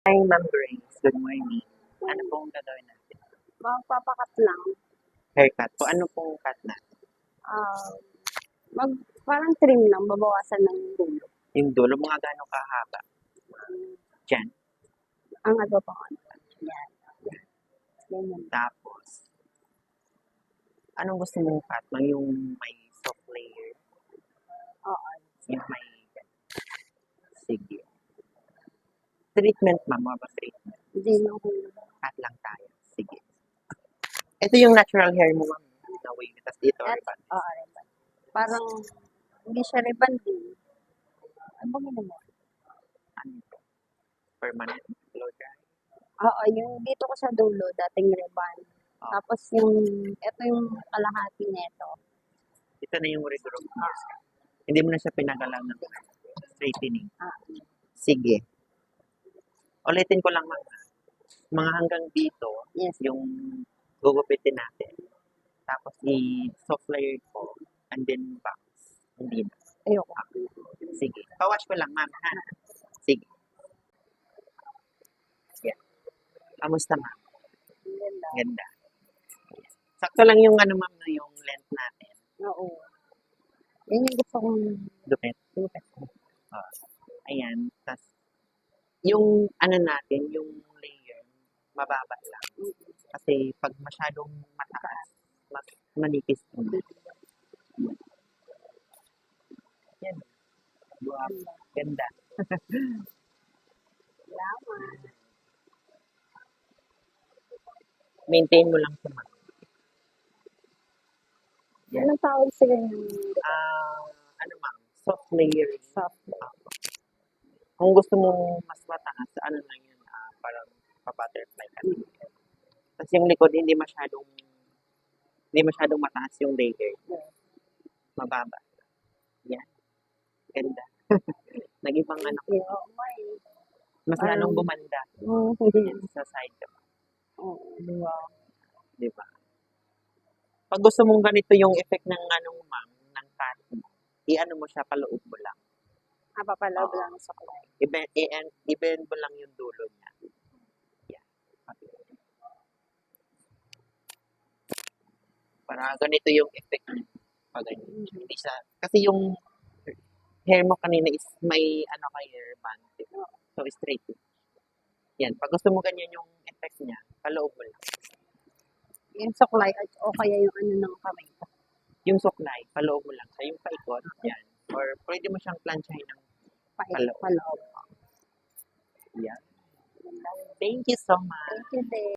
Hi, Ma'am Grace. Good morning. Ano pong gagawin natin? Magpapakat lang. Haircut po. Ano pong cut natin? Ah, parang trim lang, babawasan ng dulo. Yung dulo, mga gano'ng kahaba? Diyan. Ang ano pa yan. Ganyan. Tapos, anong gusto mong cut? Yung may soft layer? Oo. Yung may... Sige. Treatment, ma'am. Mga treatment. Hindi na ako. Cut lang tayo. Sige. Ito yung natural hair mo, ma'am. Na wave. Tapos dito, ribbon. Oo, ribbon. Parang, hindi siya ribbon din. Ano ba mo? Ano ito? Permanent blow dry. Oo, yung dito ko sa dulo, dating ribbon. Oh. Tapos yung, ito yung kalahati nito. Ito na yung regrowth hairs. Hindi mo na siya pinagalang ng straightening. Sige. Ulitin ko lang, ma'am. Mga hanggang dito, Yes. yung gugupitin natin. Tapos i-soft layer ko, and then box. Hindi na. Ayoko. Sige. Pawash ko lang, ma'am, ha? Sige. Yeah. Kamusta, ma'am? Ganda. Ganda. Yes. Sakto lang yung ano, ma'am, yung length natin. Oo. Yan yung gusto kong Dupit. Ayan. Tapos, yung ano natin, yung layer, mababa lang. Kasi pag masyadong mataas, mas manipis po. Yan. Wow. Ganda. laman. Maintain mo lang sa mga. Yan. Anong tawag sila ng Ano ma'am? Soft layer. soft? Kung gusto mong mas mataas, ano lang yun, parang pa-butterfly ka. Tapos yung likod, hindi masyadong mataas yung layer. Mababa. Yan. Ganda. Nag-ibang ano. Mas lalong gumanda. Yan, sa side ka. Di ba? Pag gusto mong ganito yung effect ng anong ma'am, ng cut mo, i-ano mo siya, paloob mo lang. Papaloob lang sa kulay. I-bend mo lang yung dulo niya. Yan. Para ganito yung effect niya. Pag ganyan. Hindi siya, kasi yung hair mo kanina is may ano kay hair band. Diba? So, straight. Yan. Pag gusto mo ganyan yung effect niya, paloob mo lang. Yung suklay o kaya yung ano ng kamay ko. Yung suklay, paloob mo lang siya. Yung paikot, yan. Or pwede mo siyang planchahin ng paloob. Paloob. Yan. Thank you so much. Thank you, Dave.